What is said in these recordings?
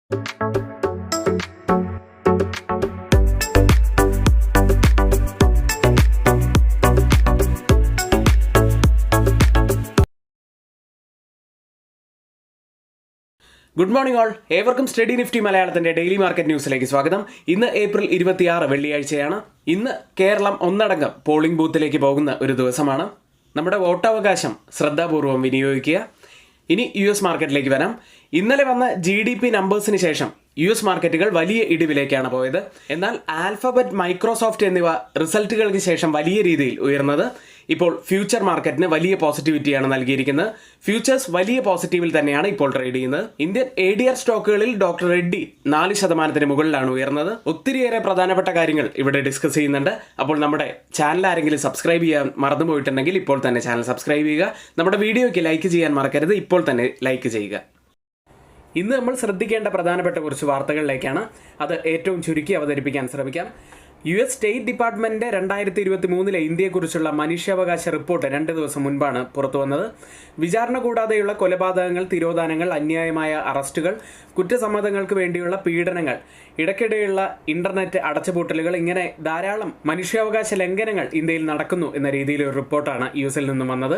Good morning all, ഏവർക്കും study Nifty മലയാളത്തിന്റെ daily market ന്യൂസിലേക്ക് സ്വാഗതം. ഇന്ന് ഏപ്രിൽ 26 വെള്ളിയാഴ്ചയാണ്. ഇന്ന് കേരളം ഒന്നടങ്കം പോളിംഗ് ബൂത്തിലേക്ക് പോകുന്ന ഒരു ദിവസമാണ്. നമ്മുടെ വോട്ടവകാശം ശ്രദ്ധാപൂർവം വിനിയോഗിക്കുക. ഇനി US മാർക്കറ്റിലേക്ക് വരാം. ഇന്നലെ വന്ന GDP നമ്പേഴ്സിന് ശേഷം US മാർക്കറ്റുകൾ വലിയ ഇടിവിലേക്കാണ് പോയത്. എന്നാൽ ആൽഫബറ്റ്, മൈക്രോസോഫ്റ്റ് എന്നിവ റിസൾട്ടുകൾക്ക് ശേഷം വലിയ രീതിയിൽ ഉയർന്നത്. ഇപ്പോൾ ഫ്യൂച്ചർ മാർക്കറ്റിന് വലിയ പോസിറ്റിവിറ്റിയാണ് നൽകിയിരിക്കുന്നത്. ഫ്യൂച്ചേഴ്സ് വലിയ പോസിറ്റീവിൽ തന്നെയാണ് ഇപ്പോൾ ട്രേഡ് ചെയ്യുന്നത്. ഇന്ത്യൻ ADR സ്റ്റോക്കുകളിൽ ഡോക്ടർ റെഡ്ഡി 4% മുകളിലാണ് ഉയർന്നത്. ഒത്തിരിയേറെ പ്രധാനപ്പെട്ട കാര്യങ്ങൾ ഇവിടെ ഡിസ്കസ് ചെയ്യുന്നുണ്ട്. അപ്പോൾ നമ്മുടെ ചാനൽ ആരെങ്കിലും സബ്സ്ക്രൈബ് ചെയ്യാൻ മറന്നുപോയിട്ടുണ്ടെങ്കിൽ ഇപ്പോൾ തന്നെ ചാനൽ സബ്സ്ക്രൈബ് ചെയ്യുക. നമ്മുടെ വീഡിയോയ്ക്ക് ലൈക്ക് ചെയ്യാൻ മറക്കരുത്, ഇപ്പോൾ തന്നെ ലൈക്ക് ചെയ്യുക. ഇന്ന് നമ്മൾ ശ്രദ്ധിക്കേണ്ട പ്രധാനപ്പെട്ട കുറച്ച് വാർത്തകളിലേക്കാണ്. അത് ഏറ്റവും ചുരുക്കി അവതരിപ്പിക്കാൻ ശ്രമിക്കാം. US സ്റ്റേറ്റ് ഡിപ്പാർട്ട്മെൻറ്റിൻ്റെ 2023 ഇന്ത്യയെക്കുറിച്ചുള്ള മനുഷ്യാവകാശ റിപ്പോർട്ട് 2 ദിവസം മുൻപാണ് പുറത്തു വന്നത്. വിചാരണ കൂടാതെയുള്ള കൊലപാതകങ്ങൾ, തിരോധാനങ്ങൾ, അന്യായമായ അറസ്റ്റുകൾ, കുറ്റസമ്മതങ്ങൾക്ക് വേണ്ടിയുള്ള പീഡനങ്ങൾ, ഇടയ്ക്കിടെയുള്ള ഇന്റർനെറ്റ് അടച്ചുപൂട്ടലുകൾ, ഇങ്ങനെ ധാരാളം മനുഷ്യാവകാശ ലംഘനങ്ങൾ ഇന്ത്യയിൽ നടക്കുന്നു എന്ന രീതിയിലൊരു റിപ്പോർട്ടാണ് US നിന്നും വന്നത്.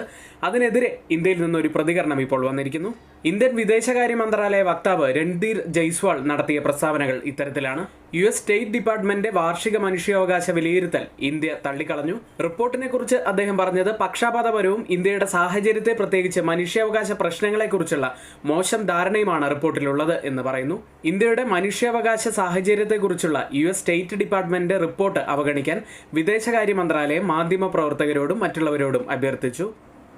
അതിനെതിരെ ഇന്ത്യയിൽ നിന്നൊരു പ്രതികരണം ഇപ്പോൾ വന്നിരിക്കുന്നു. ഇന്ത്യൻ വിദേശകാര്യ മന്ത്രാലയ വക്താവ് രൺധീർ ജയ്സ്വാൾ നടത്തിയ പ്രസ്താവനകൾ ഇത്തരത്തിലാണ്. US സ്റ്റേറ്റ് ഡിപ്പാർട്ട്മെന്റിന്റെ വാർഷിക മനുഷ്യാവകാശ വിലയിരുത്തൽ ഇന്ത്യ തള്ളിക്കളഞ്ഞു. റിപ്പോർട്ടിനെ കുറിച്ച് അദ്ദേഹം പറഞ്ഞത്, പക്ഷാപാതപരവും ഇന്ത്യയുടെ സാഹചര്യത്തെ പ്രത്യേകിച്ച് മനുഷ്യാവകാശ പ്രശ്നങ്ങളെക്കുറിച്ചുള്ള മോശം ധാരണയുമാണ് റിപ്പോർട്ടിലുള്ളത് എന്ന് പറയുന്നു. ഇന്ത്യയുടെ മനുഷ്യാവകാശ സാഹചര്യത്തെക്കുറിച്ചുള്ള US സ്റ്റേറ്റ് ഡിപ്പാർട്ട്മെന്റിന്റെ റിപ്പോർട്ട് അവഗണിക്കാൻ വിദേശകാര്യ മന്ത്രാലയം മാധ്യമപ്രവർത്തകരോടും മറ്റുള്ളവരോടും അഭ്യർത്ഥിച്ചു.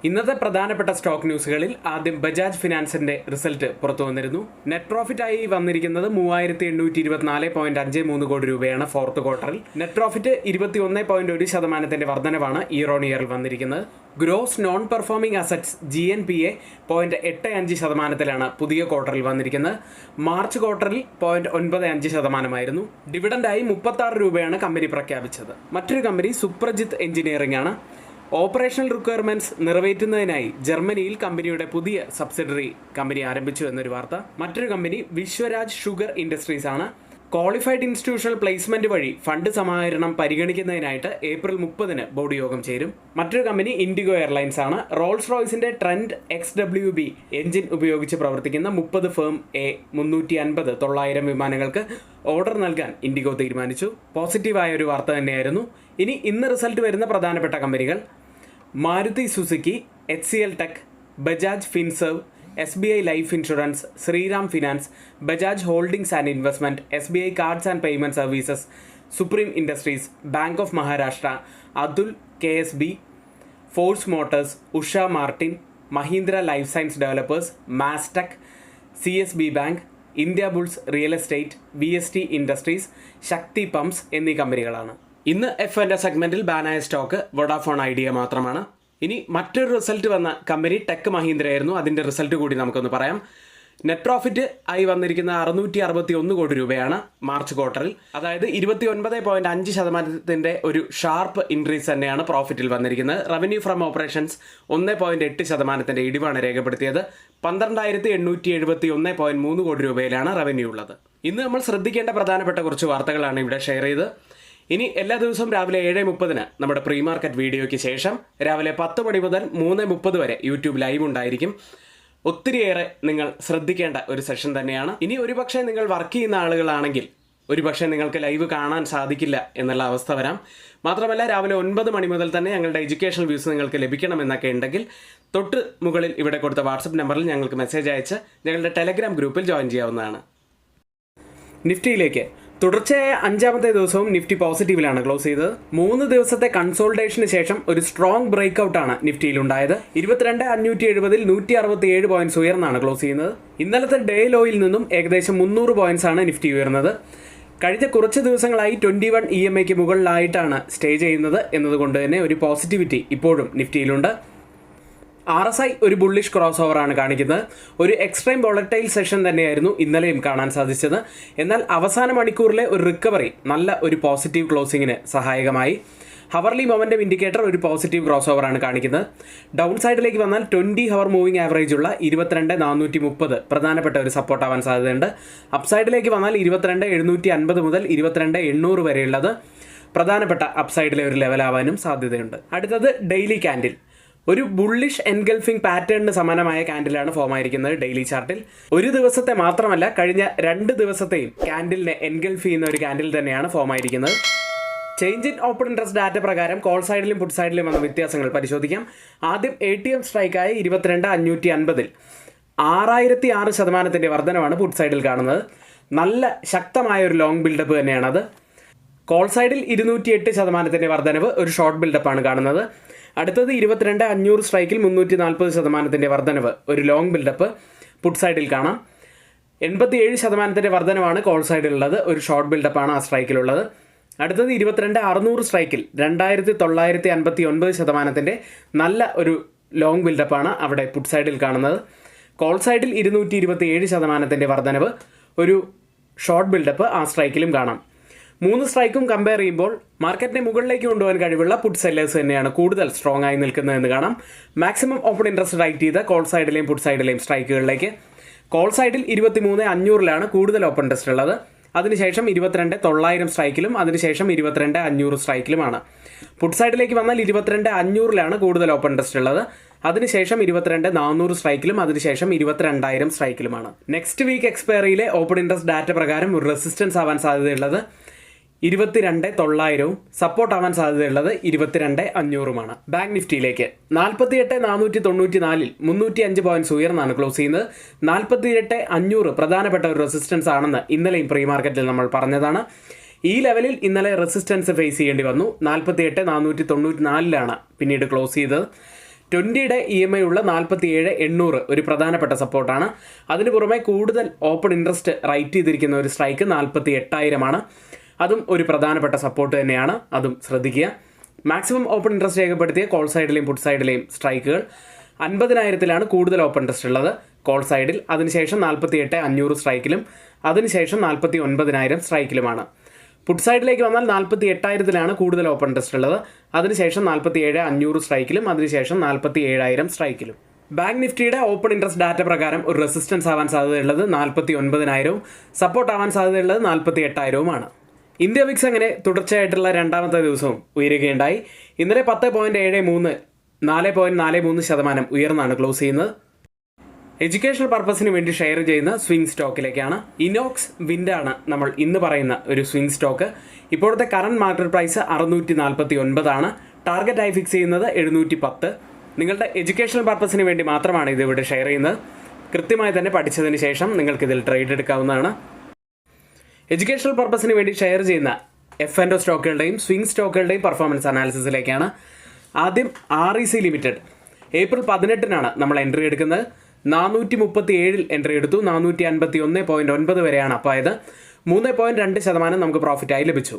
ഇന്നത്തെ പ്രധാനപ്പെട്ട സ്റ്റോക്ക് ന്യൂസുകളിൽ ആദ്യം ബജാജ് ഫിനാൻസിന്റെ റിസൾട്ട് പുറത്തു വന്നിരുന്നു. നെറ്റ് പ്രോഫിറ്റ് ആയി വന്നിരിക്കുന്നത് 3824.53 കോടി രൂപയാണ് ഫോർത്ത് ക്വാർട്ടറിൽ. നെറ്റ് പ്രോഫിറ്റ് 21.1% വർധനവാണ് ഇയർ ഓൺ ഇയറിൽ വന്നിരിക്കുന്നത്. Gross non performing assets GNPA 0.85% പുതിയ ക്വാർട്ടറിൽ വന്നിരിക്കുന്നത്. മാർച്ച് ക്വാർട്ടറിൽ 0.95%. ഡിവിഡൻഡായി 36 രൂപയാണ് കമ്പനി പ്രഖ്യാപിച്ചത്. മറ്റൊരു കമ്പനി സുപ്രജിത്ത് എഞ്ചിനീയറിംഗ് ആണ്. ഓപ്പറേഷണൽ റിക്വയർമെന്റ്സ് നിറവേറ്റുന്നതിനായി ജർമ്മനിയിൽ കമ്പനിയുടെ പുതിയ സബ്സിഡറി കമ്പനി ആരംഭിച്ചു എന്നൊരു വാർത്ത. മറ്റൊരു കമ്പനി വിശ്വരാജ് ഷുഗർ ഇൻഡസ്ട്രീസ് ആണ്. ക്വാളിഫൈഡ് ഇൻസ്റ്റിറ്റ്യൂഷണൽ പ്ലേസ്മെന്റ് വഴി ഫണ്ട് സമാഹരണം പരിഗണിക്കുന്നതിനായിട്ട് ഏപ്രിൽ 30 ബോർഡ് യോഗം ചേരും. മറ്റൊരു കമ്പനി ഇൻഡിഗോ എയർലൈൻസ് ആണ്. റോൾസ് റോയ്സിന്റെ ട്രെൻഡ് XWB എഞ്ചിൻ ഉപയോഗിച്ച് പ്രവർത്തിക്കുന്ന 30 ഫേം A350-900 വിമാനങ്ങൾക്ക് ഓർഡർ നൽകാൻ ഇൻഡിഗോ തീരുമാനിച്ചു. പോസിറ്റീവായ ഒരു വാർത്ത തന്നെയായിരുന്നു. ഇനി ഇന്ന് റിസൾട്ട് വരുന്ന പ്രധാനപ്പെട്ട കമ്പനികൾ: Maruti Suzuki, HCL Tech, Bajaj Finserv, SBI Life Insurance, Shriram Finance, Bajaj Holdings and Investment, SBI Cards and Payment Services, Supreme Industries, Bank of Maharashtra, Atul, KSB, Force Motors, Usha Martin, Mahindra Life Science Developers, Mastek, CSB Bank, India Bulls Real Estate, VST Industries, Shakti Pumps എന്നീ കമ്പനികളാണ്. ഇന്ന് F&A സെഗ്മെന്റിൽ ബാനായ stock Vodafone idea മാത്രമാണ്. ഇനി മറ്റൊരു result വന്ന company tech Mahindra ആയിരുന്നു. അതിൻ്റെ റിസൾട്ട് കൂടി നമുക്കൊന്ന് പറയാം. നെറ്റ് പ്രോഫിറ്റ് ആയി വന്നിരിക്കുന്ന 661 കോടി രൂപയാണ് മാർച്ച് ക്വാർട്ടറിൽ. അതായത് 29.5% ഒരു ഷാർപ്പ് ഇൻക്രീസ് തന്നെയാണ് പ്രോഫിറ്റിൽ വന്നിരിക്കുന്നത്. റവന്യൂ ഫ്രം ഓപ്പറേഷൻസ് 1.8% ഇടിവാണ് രേഖപ്പെടുത്തിയത്. 12,871.3 കോടി രൂപയിലാണ് റവന്യൂ ഉള്ളത്. ഇന്ന് നമ്മൾ ശ്രദ്ധിക്കേണ്ട പ്രധാനപ്പെട്ട കുറച്ച് വാർത്തകളാണ് ഇവിടെ ഷെയർ ചെയ്ത്. ഇനി എല്ലാ ദിവസവും രാവിലെ 7:30 നമ്മുടെ പ്രീ മാർക്കറ്റ് വീഡിയോയ്ക്ക് ശേഷം രാവിലെ 10 മണി മുതൽ 3:30 വരെ യൂട്യൂബ് ലൈവ് ഉണ്ടായിരിക്കും. ഒത്തിരിയേറെ നിങ്ങൾ ശ്രദ്ധിക്കേണ്ട ഒരു സെഷൻ തന്നെയാണ്. ഇനി ഒരുപക്ഷെ നിങ്ങൾ വർക്ക് ചെയ്യുന്ന ആളുകളാണെങ്കിൽ ഒരുപക്ഷെ നിങ്ങൾക്ക് ലൈവ് കാണാൻ സാധിക്കില്ല എന്നുള്ള അവസ്ഥ വരാം. മാത്രമല്ല രാവിലെ 9 മണി മുതൽ തന്നെ ഞങ്ങളുടെ എഡ്യൂക്കേഷണൽ വ്യൂസ് നിങ്ങൾക്ക് ലഭിക്കണമെന്നൊക്കെ ഉണ്ടെങ്കിൽ തൊട്ട് മുകളിൽ ഇവിടെ കൊടുത്ത വാട്സപ്പ് നമ്പറിൽ ഞങ്ങൾക്ക് മെസ്സേജ് അയച്ച് ഞങ്ങളുടെ ടെലഗ്രാം ഗ്രൂപ്പിൽ ജോയിൻ ചെയ്യാവുന്നതാണ്. നിഫ്റ്റിയിലേക്ക് തുടർച്ചയായ 5ാമത്തെ ദിവസവും നിഫ്റ്റി പോസിറ്റീവിലാണ് ക്ലോസ് ചെയ്തത്. 3 ദിവസത്തെ കൺസോൾട്ടേഷന് ശേഷം ഒരു സ്ട്രോങ് ബ്രേക്ക് ഔട്ടാണ് നിഫ്റ്റിയിൽ ഉണ്ടായത്. 22,570 167 പോയിന്റ്സ് ഉയർന്നാണ് ക്ലോസ് ചെയ്യുന്നത്. ഇന്നലത്തെ ഡേ ലോയിൽ നിന്നും ഏകദേശം 300 പോയിന്റ്സ് ആണ് നിഫ്റ്റി ഉയർന്നത്. കഴിഞ്ഞ കുറച്ച് ദിവസങ്ങളായി 21 EMAയ്ക്ക് മുകളിലായിട്ടാണ് സ്റ്റേ ചെയ്യുന്നത് എന്നതുകൊണ്ട് തന്നെ ഒരു പോസിറ്റിവിറ്റി ഇപ്പോഴും നിഫ്റ്റിയിലുണ്ട്. RSI ഒരു ബുള്ളിഷ് ക്രോസ് ഓവറാണ് കാണിക്കുന്നത്. ഒരു എക്സ്ട്രീം വോളറ്റൈൽ സെഷൻ തന്നെയായിരുന്നു ഇന്നലെയും കാണാൻ സാധിച്ചത്. എന്നാൽ അവസാന മണിക്കൂറിലെ ഒരു റിക്കവറി നല്ല ഒരു പോസിറ്റീവ് ക്ലോസിങ്ങിന് സഹായകമായി. ഹവർലി മൊമെൻറ്റം ഇൻഡിക്കേറ്റർ ഒരു പോസിറ്റീവ് ക്രോസ് ഓവറാണ് കാണിക്കുന്നത്. ഡൗൺ സൈഡിലേക്ക് വന്നാൽ 20 ഹവർ മൂവിംഗ് ആവറേജ് ഉള്ള 22,430 പ്രധാനപ്പെട്ട ഒരു സപ്പോർട്ട് ആവാൻ സാധ്യതയുണ്ട്. അപ്സൈഡിലേക്ക് വന്നാൽ 22,750 മുതൽ 22,800 വരെയുള്ളത് പ്രധാനപ്പെട്ട അപ്സൈഡിലെ ഒരു ലെവലാവാനും സാധ്യതയുണ്ട്. അടുത്തത് ഡെയിലി ക്യാൻഡിൽ. ഒരു ബുള്ളിഷ് എൻഗൾഫിംഗ് പാറ്റേണിന് സമാനമായ ക്യാൻഡിലാണ് ഫോം ആയിരിക്കുന്നത് ഡെയിലി ചാർട്ടിൽ. ഒരു ദിവസത്തെ മാത്രമല്ല, കഴിഞ്ഞ 2 ദിവസത്തെയും ക്യാൻഡിലിനെ എൻഗൾഫ് ചെയ്യുന്ന ഒരു ക്യാൻഡിൽ തന്നെയാണ് ഫോം ആയിരിക്കുന്നത്. Change in open interest data പ്രകാരം കോൾ സൈഡിലും പുട്ട് സൈഡിലും വന്ന വ്യത്യാസങ്ങൾ പരിശോധിക്കാം. ആദ്യം ATM സ്ട്രൈക്കായ 22,550 6,006% വർധനമാണ് പുട്ട് സൈഡിൽ കാണുന്നത്. നല്ല ശക്തമായ ഒരു ലോങ് ബിൽഡപ്പ് തന്നെയാണത്. കോൾ സൈഡിൽ 208% വർധനവ് ഒരു ഷോർട്ട് ബിൽഡപ്പാണ് കാണുന്നത്. അടുത്തത് 22,500 സ്ട്രൈക്കിൽ 340% വർധനവ് ഒരു ലോങ് ബിൽഡപ്പ് പുട്ട് സൈഡിൽ കാണാം. 87% വർധനവാണ് കോൾ സൈഡിലുള്ളത്, ഒരു ഷോർട്ട് ബിൽഡപ്പാണ് ആ സ്ട്രൈക്കിലുള്ളത്. അടുത്തത് 22,600 സ്ട്രൈക്കിൽ 2,959% നല്ല ഒരു ലോങ് ബിൽഡപ്പാണ് അവിടെ പുട്ട് സൈഡിൽ കാണുന്നത്. കോൾ സൈഡിൽ 227% വർധനവ് ഒരു ഷോർട്ട് ബിൽഡപ്പ് ആ സ്ട്രൈക്കിലും കാണാം. 3 സ്ട്രൈക്കും കമ്പയർ ചെയ്യുമ്പോൾ മാർക്കറ്റിനെ മുകളിലേക്ക് കൊണ്ടുപോകാൻ കഴിവുള്ള പുട്ട് സെല്ലേഴ്സ് തന്നെയാണ് കൂടുതൽ സ്ട്രോങ് ആയി നിൽക്കുന്നതെന്ന് കാണാം. മാക്സിമം ഓപ്പൺ ഇൻട്രസ്റ്റ് റൈറ്റ് ചെയ്ത കോൾ സൈഡിലെയും പുട്ട് സൈഡിലെയും സ്ട്രൈക്കുകളിലേക്ക് കോൾ സൈഡിൽ 23,500 കൂടുതൽ ഓപ്പൺ ഇൻട്രസ്റ്റ് ഉള്ളത്. അതിനുശേഷം 22,900 സ്ട്രൈക്കിലും അതിനുശേഷം 22,500 സ്ട്രൈക്കിലുമാണ്. പുട്ട് സൈഡിലേക്ക് വന്നാൽ 22,500 കൂടുതൽ ഓപ്പൺ ഇൻട്രസ്റ്റ് ഉള്ളത്. അതിനുശേഷം 22,400 സ്ട്രൈക്കിലും അതിനുശേഷം 22,000 സ്ട്രൈക്കിലുമാണ്. നെക്സ്റ്റ് വീക്ക് എക്സ്പയറിയിലെ ഓപ്പൺ ഇൻട്രസ്റ്റ് ഡാറ്റ പ്രകാരം ഒരു റെസിസ്റ്റൻസ് ആവാൻ സാധ്യതയുള്ളത് 22,900 സപ്പോർട്ട് ആവാൻ സാധ്യതയുള്ളത് 22,500. ബാങ്ക് നിഫ്റ്റിയിലേക്ക് 48,494 305 പോയിന്റ്സ് ഉയർന്നാണ് ക്ലോസ് ചെയ്യുന്നത്. 48,500 പ്രധാനപ്പെട്ട ഒരു റെസിസ്റ്റൻസ് ആണെന്ന് ഇന്നലെയും പ്രീ മാർക്കറ്റിൽ നമ്മൾ പറഞ്ഞതാണ്. ഈ ലെവലിൽ ഇന്നലെ റെസിസ്റ്റൻസ് ഫേസ് ചെയ്യേണ്ടി വന്നു. 48,494 പിന്നീട് ക്ലോസ് ചെയ്തത്. 20-യുടെ EMI ഉള്ള 47,800 ഒരു പ്രധാനപ്പെട്ട സപ്പോർട്ടാണ്. അതിന് പുറമെ കൂടുതൽ ഓപ്പൺ ഇൻട്രസ്റ്റ് റൈറ്റ് ചെയ്തിരിക്കുന്ന ഒരു സ്ട്രൈക്ക് 48,000 അതും ഒരു പ്രധാനപ്പെട്ട സപ്പോർട്ട് തന്നെയാണ്, അതും ശ്രദ്ധിക്കുക. മാക്സിമം ഓപ്പൺ ഇൻട്രസ്റ്റ് രേഖപ്പെടുത്തിയ കോൾ സൈഡിലെയും പുട്ട് സൈഡിലെയും സ്ട്രൈക്കുകൾ 50,000 കൂടുതൽ ഓപ്പൺ ഇൻട്രസ്റ്റ് ഉള്ളത് കോൾ സൈഡിൽ. അതിനുശേഷം 48,500 സ്ട്രൈക്കിലും അതിനുശേഷം 49,000 സ്ട്രൈക്കിലുമാണ്. പുട്ട് സൈഡിലേക്ക് വന്നാൽ 48,000 കൂടുതൽ ഓപ്പൺ ഇൻട്രസ്റ്റ് ഉള്ളത്. അതിനുശേഷം 47,500 സ്ട്രൈക്കിലും അതിനുശേഷം 47,000 സ്ട്രൈക്കിലും. ബാങ്ക് നിഫ്റ്റിയുടെ ഓപ്പൺ ഇൻട്രസ്റ്റ് ഡാറ്റ പ്രകാരം ഒരു റെസിസ്റ്റൻസ് ആവാൻ സാധ്യതയുള്ളത് 49,000 സപ്പോർട്ട് ആവാൻ സാധ്യതയുള്ളത് 48,000. ഇന്ത്യ വിക്സ് അങ്ങനെ തുടർച്ചയായിട്ടുള്ള 2ാമത്തെ ദിവസവും ഉയരുകയുണ്ടായി. ഇന്നലെ 10.73 4.43% ഉയർന്നാണ് ക്ലോസ് ചെയ്യുന്നത്. എഡ്യൂക്കേഷണൽ പർപ്പസിന് വേണ്ടി ഷെയർ ചെയ്യുന്ന സ്വിംഗ് സ്റ്റോക്കിലേക്കാണ്. ഇനോക്സ് വിൻഡാണ് നമ്മൾ ഇന്ന് പറയുന്ന ഒരു സ്വിംഗ് സ്റ്റോക്ക്. ഇപ്പോഴത്തെ കറണ്ട് മാർക്കറ്റ് പ്രൈസ് 649 ടാർഗറ്റായി ഫിക്സ് ചെയ്യുന്നത് 710. നിങ്ങളുടെ എഡ്യൂക്കേഷണൽ പർപ്പസിന് വേണ്ടി മാത്രമാണ് ഇതിവിടെ ഷെയർ ചെയ്യുന്നത്. കൃത്യമായി തന്നെ പഠിച്ചതിന് ശേഷം നിങ്ങൾക്കിതിൽ ട്രേഡ് എടുക്കാവുന്നതാണ്. എഡ്യൂക്കേഷണൽ പർപ്പസിന് വേണ്ടി ഷെയർ ചെയ്യുന്ന F&O സ്റ്റോക്കുകളുടെയും സ്വിംഗ് സ്റ്റോക്കുകളുടെയും പെർഫോമൻസ് അനാലിസിസിലേക്കാണ്. ആദ്യം REC ലിമിറ്റഡ്. ഏപ്രിൽ 18 നമ്മൾ എൻട്രി എടുക്കുന്നത്. 437 എൻട്രി എടുത്തു. 451.9 വരെയാണ് അപ്പായത്. 3.2% നമുക്ക് പ്രോഫിറ്റായി ലഭിച്ചു.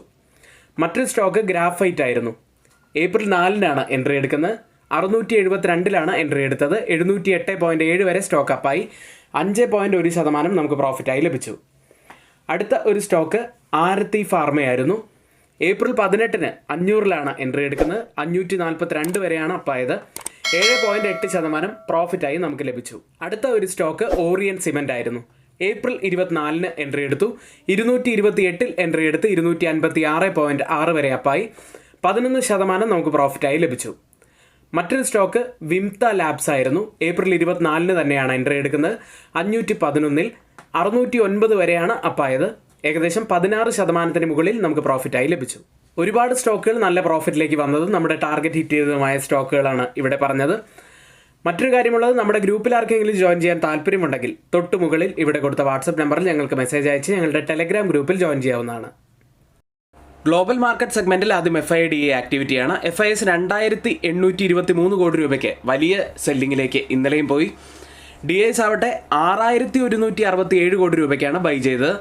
മറ്റൊരു സ്റ്റോക്ക് ഗ്രാഫൈറ്റ് ആയിരുന്നു. ഏപ്രിൽ 4 എൻട്രി എടുക്കുന്നത്. 672 എൻട്രി എടുത്തത്. 708.7 വരെ സ്റ്റോക്ക് അപ്പായി. 5.1% നമുക്ക് പ്രോഫിറ്റായി ലഭിച്ചു. അടുത്ത ഒരു സ്റ്റോക്ക് ആരത്തി ഫാർമയായിരുന്നു. ഏപ്രിൽ 18 500 എൻട്രി എടുക്കുന്നത്. 542 വരെയാണ് അപ്പായത്. 7.8% പ്രോഫിറ്റായി നമുക്ക് ലഭിച്ചു. അടുത്ത ഒരു സ്റ്റോക്ക് ഓറിയൻ സിമെൻ്റ് ആയിരുന്നു. ഏപ്രിൽ 24 എൻട്രി എടുത്തു. 228 എൻട്രി എടുത്ത് 256.6 വരെ അപ്പായി. 11% നമുക്ക് പ്രോഫിറ്റായി ലഭിച്ചു. മറ്റൊരു സ്റ്റോക്ക് വിംത ലാബ്സ് ആയിരുന്നു. ഏപ്രിൽ 24 തന്നെയാണ് എൻട്രി എടുക്കുന്നത്. 511 609 വരെയാണ് അപ്പായത്. ഏകദേശം 16% മുകളിൽ നമുക്ക് പ്രോഫിറ്റായി ലഭിച്ചു. ഒരുപാട് സ്റ്റോക്കുകൾ നല്ല പ്രോഫിറ്റിലേക്ക് വന്നതും നമ്മുടെ ടാർഗറ്റ് ഹിറ്റ് ചെയ്തതുമായ സ്റ്റോക്കുകളാണ് ഇവിടെ പറഞ്ഞത്. മറ്റൊരു കാര്യമുള്ളത്, നമ്മുടെ ഗ്രൂപ്പിൽ ആർക്കെങ്കിലും ജോയിൻ ചെയ്യാൻ താല്പര്യമുണ്ടെങ്കിൽ തൊട്ട് മുകളിൽ ഇവിടെ കൊടുത്ത വാട്സപ്പ് നമ്പറിൽ ഞങ്ങൾക്ക് മെസ്സേജ് അയച്ച് ഞങ്ങളുടെ ടെലഗ്രാം ഗ്രൂപ്പിൽ ജോയിൻ ചെയ്യാവുന്നതാണ്. ഗ്ലോബൽ മാർക്കറ്റ് സെഗ്മെൻറ്റിൽ ആദ്യം FIDA ആക്ടിവിറ്റിയാണ്. FIS 2,823 കോടി രൂപയ്ക്ക് വലിയ സെല്ലിങ്ങിലേക്ക് ഇന്നലെയും പോയി. DIs ആവട്ടെ 6,167 കോടി രൂപയ്ക്കാണ് ബൈ ചെയ്തത്.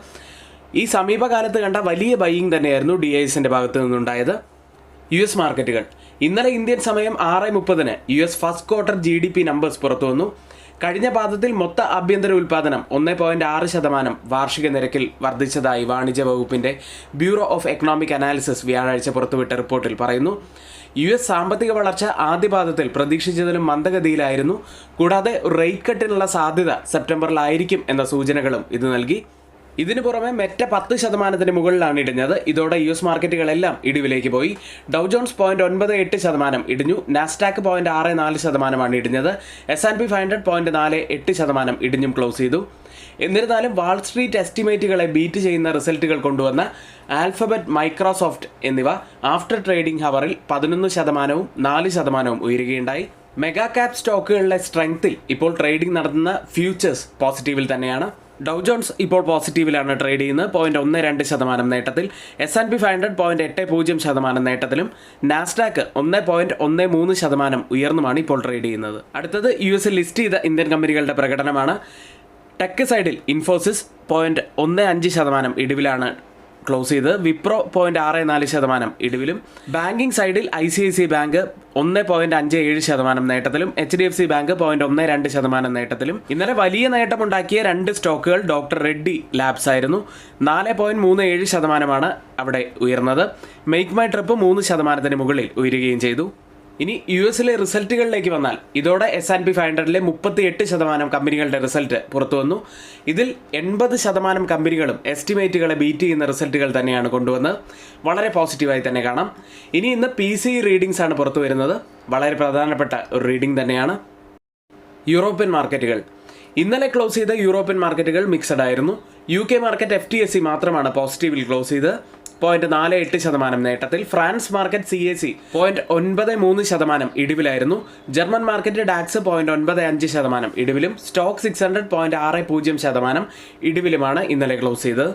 ഈ സമീപകാലത്ത് കണ്ട വലിയ ബൈയിങ് തന്നെയായിരുന്നു DISൻ്റെ ഭാഗത്തു നിന്നുണ്ടായത്. US മാർക്കറ്റുകൾ ഇന്നലെ ഇന്ത്യൻ സമയം 6:30 US first quarter GDP numbers പുറത്തു വന്നു. കഴിഞ്ഞ പാദത്തിൽ മൊത്ത ആഭ്യന്തര ഉൽപ്പാദനം 1.6% വാർഷിക നിരക്കിൽ വർദ്ധിച്ചതായി വാണിജ്യ വകുപ്പിന്റെ ബ്യൂറോ ഓഫ് എക്കണോമിക് അനാലിസിസ് വ്യാഴാഴ്ച പുറത്തുവിട്ട റിപ്പോർട്ടിൽ പറയുന്നു. US സാമ്പത്തിക വളർച്ച ആദ്യ പാദത്തിൽ പ്രതീക്ഷിച്ചതിലും മന്ദഗതിയിലായിരുന്നു. കൂടാതെ റേറ്റ് കട്ടിനുള്ള സാധ്യത സെപ്റ്റംബറിലായിരിക്കും എന്ന സൂചനകളും ഇത് നൽകി. ഇതിനു പുറമെ മെറ്റ 10% മുകളിലാണ് ഇടിഞ്ഞത്. ഇതോടെ US മാർക്കറ്റുകളെല്ലാം ഇടിവിലേക്ക് പോയി. ഡൗ ജോൺസ് 0.98% ഇടിഞ്ഞു. നാസ്ഡാക്ക് 0.64% ഇടിഞ്ഞത്. S&P 500 0.48% ഇടിഞ്ഞും ക്ലോസ് ചെയ്തു. എന്നിരുന്നാലും വാൾസ്ട്രീറ്റ് എസ്റ്റിമേറ്റുകളെ ബീറ്റ് ചെയ്യുന്ന റിസൾട്ടുകൾ കൊണ്ടുവന്ന ആൽഫബറ്റ്, മൈക്രോസോഫ്റ്റ് എന്നിവ ആഫ്റ്റർ ട്രേഡിംഗ് ഹവറിൽ 11%, 4% ഉയരുകയുണ്ടായി. മെഗാ ക്യാപ് സ്റ്റോക്കുകളിലെ സ്ട്രെങ്ത്തിൽ ഇപ്പോൾ ട്രേഡിംഗ് നടത്തുന്ന ഫ്യൂച്ചേഴ്സ് പോസിറ്റീവിൽ തന്നെയാണ്. ഡൗ ജോൺസ് ഇപ്പോൾ പോസിറ്റീവിലാണ് ട്രേഡ് ചെയ്യുന്നത്, 0.12% നേട്ടത്തിൽ. S&P 500 0.80% നേട്ടത്തിലും നാസ്ഡാക്ക് 1.13% ഉയർന്നുമാണ് ഇപ്പോൾ ട്രേഡ് ചെയ്യുന്നത്. അടുത്തത് US ലിസ്റ്റ് ചെയ്ത ഇന്ത്യൻ കമ്പനികളുടെ പ്രകടനമാണ്. ടെക് സൈഡിൽ ഇൻഫോസിസ് 0.15% ഇടിവിലാണ് ക്ലോസ് ചെയ്ത്. വിപ്രോ 0.64% ഇടിവിലും. ബാങ്കിങ് സൈഡിൽ ICICI ബാങ്ക് 1.57% നേട്ടത്തിലും. HDFC bank 0.12% നേട്ടത്തിലും. ഇന്നലെ വലിയ നേട്ടമുണ്ടാക്കിയ 2 സ്റ്റോക്കുകൾ ഡോക്ടർ റെഡ്ഡി ലാബ്സ് ആയിരുന്നു. 4.37% അവിടെ ഉയർന്നത്. മേക്ക് മൈ ട്രിപ്പ് 3% മുകളിൽ ഉയരുകയും ചെയ്തു. ഇനി US റിസൾട്ടുകളിലേക്ക് വന്നാൽ ഇതോടെ S&P 500 38% കമ്പനികളുടെ റിസൾട്ട് പുറത്തു വന്നു. ഇതിൽ 80% കമ്പനികളും എസ്റ്റിമേറ്റുകളെ ബീറ്റ് ചെയ്യുന്ന റിസൾട്ടുകൾ തന്നെയാണ് കൊണ്ടുവന്നത്. വളരെ പോസിറ്റീവായി തന്നെ കാണാം. ഇനി ഇന്ന് PCE റീഡിങ്സ് ആണ് പുറത്തു വരുന്നത്. വളരെ പ്രധാനപ്പെട്ട ഒരു റീഡിംഗ് തന്നെയാണ്. യൂറോപ്യൻ മാർക്കറ്റുകൾ ഇന്നലെ ക്ലോസ് ചെയ്ത യൂറോപ്യൻ മാർക്കറ്റുകൾ മിക്സഡ് ആയിരുന്നു. UK മാർക്കറ്റ് FTSE മാത്രമാണ് പോസിറ്റീവിൽ ക്ലോസ് ചെയ്ത് 0.48% നേട്ടത്തിൽ. ഫ്രാൻസ് മാർക്കറ്റ് CAC 0.93% ഇടിവിലായിരുന്നു. ജർമ്മൻ മാർക്കറ്റ് ഡാക്സ് 0.95% ഇടിവിലും. സ്റ്റോക്ക് 600 0.60% ഇടിവിലുമാണ് ഇന്നലെ ക്ലോസ് ചെയ്തത്.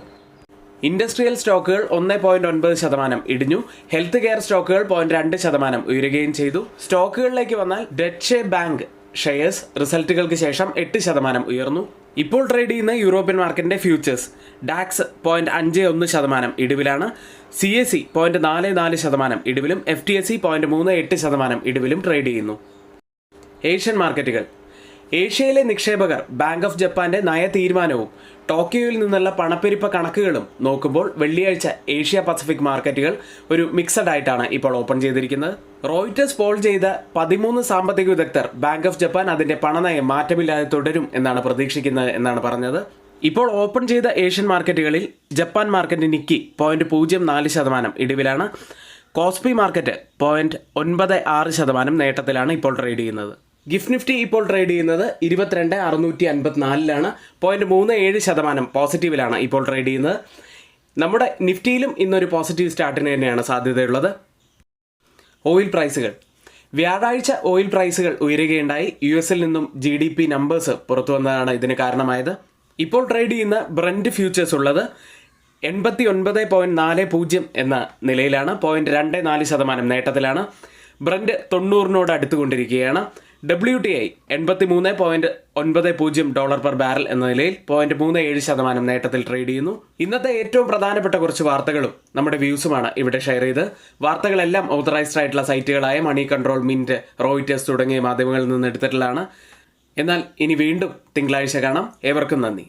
ഇൻഡസ്ട്രിയൽ സ്റ്റോക്കുകൾ 1.9% ഇടിഞ്ഞു. ഹെൽത്ത് കെയർ സ്റ്റോക്കുകൾ 0.2% ഉയരുകയും ചെയ്തു. സ്റ്റോക്കുകളിലേക്ക് വന്നാൽ ഡെറ്റ്ഷെ ബാങ്ക് ഷെയർസ് റിസൾട്ടുകൾക്ക് ശേഷം 8% ഉയർന്നു. ഇപ്പോൾ ട്രേഡ് ചെയ്യുന്ന യൂറോപ്യൻ മാർക്കറ്റിന്റെ ഫ്യൂച്ചേഴ്സ് ഡാക്സ് 0.51% ഇടിവിലാണ്. CAC 0.44% ഇടിവിലും. FTSE 0.38% ഇടിവിലും ട്രേഡ് ചെയ്യുന്നു. ഏഷ്യൻ മാർക്കറ്റുകൾ ഏഷ്യയിലെ നിക്ഷേപകർ ബാങ്ക് ഓഫ് ജപ്പാന്റെ നയ തീരുമാനവും ടോക്കിയോയിൽ നിന്നുള്ള പണപ്പെരുപ്പ കണക്കുകളും നോക്കുമ്പോൾ വെള്ളിയാഴ്ച ഏഷ്യ പസഫിക് മാർക്കറ്റുകൾ ഒരു മിക്സഡ് ആയിട്ടാണ് ഇപ്പോൾ ഓപ്പൺ ചെയ്തിരിക്കുന്നത്. റോയിറ്റേഴ്സ് പോൾ ചെയ്ത 13 സാമ്പത്തിക വിദഗ്ധർ ബാങ്ക് ഓഫ് ജപ്പാൻ അതിന്റെ പണനയം മാറ്റമില്ലാതെ തുടരും എന്നാണ് പ്രതീക്ഷിക്കുന്നത് എന്നാണ് പറഞ്ഞത്. ഇപ്പോൾ ഓപ്പൺ ചെയ്ത ഏഷ്യൻ മാർക്കറ്റുകളിൽ ജപ്പാൻ മാർക്കറ്റ് നിക്കി 0.04% ഇടിവിലാണ്. കോസ്പി മാർക്കറ്റ് 0.96% നേട്ടത്തിലാണ് ഇപ്പോൾ ട്രേഡ് ചെയ്യുന്നത്. ഗിഫ്റ്റ് നിഫ്റ്റി ഇപ്പോൾ ട്രേഡ് ചെയ്യുന്നത് 22,654 0.37% പോസിറ്റീവിലാണ് ഇപ്പോൾ ട്രേഡ് ചെയ്യുന്നത്. നമ്മുടെ നിഫ്റ്റിയിലും ഇന്നൊരു പോസിറ്റീവ് സ്റ്റാർട്ടിന് തന്നെയാണ് സാധ്യതയുള്ളത്. ഓയിൽ പ്രൈസുകൾ വ്യാഴാഴ്ച ഓയിൽ പ്രൈസുകൾ ഉയരുകയുണ്ടായി. US നിന്നും GDP നമ്പേഴ്സ് പുറത്തു വന്നതാണ് ഇതിന് കാരണമായത്. ഇപ്പോൾ ട്രേഡ് ചെയ്യുന്ന ബ്രന്റ് ഫ്യൂച്ചേഴ്സ് ഉള്ളത് 89.40 എന്ന നിലയിലാണ്. 0.24% നേട്ടത്തിലാണ്. ബ്രന്റ് 90 അടുത്തുകൊണ്ടിരിക്കുകയാണ്. WTI 83.90 ഡോളർ പെർ ബാരൽ എന്ന നിലയിൽ 0.37% നേട്ടത്തിൽ ട്രേഡ് ചെയ്യുന്നു. ഇന്നത്തെ ഏറ്റവും പ്രധാനപ്പെട്ട കുറച്ച് വാർത്തകളും നമ്മുടെ വ്യൂസുമാണ് ഇവിടെ ഷെയർ ചെയ്ത്. വാർത്തകളെല്ലാം ഓതറൈസ്ഡ് ആയിട്ടുള്ള സൈറ്റുകളായ മണി കൺട്രോൾ, മിന്റ്, റോയിറ്റേഴ്സ് തുടങ്ങിയ മാധ്യമങ്ങളിൽ നിന്ന് എടുത്തിട്ടുള്ളതാണ്. എന്നാൽ ഇനി വീണ്ടും തിങ്കളാഴ്ച കാണാം. ഏവർക്കും നന്ദി.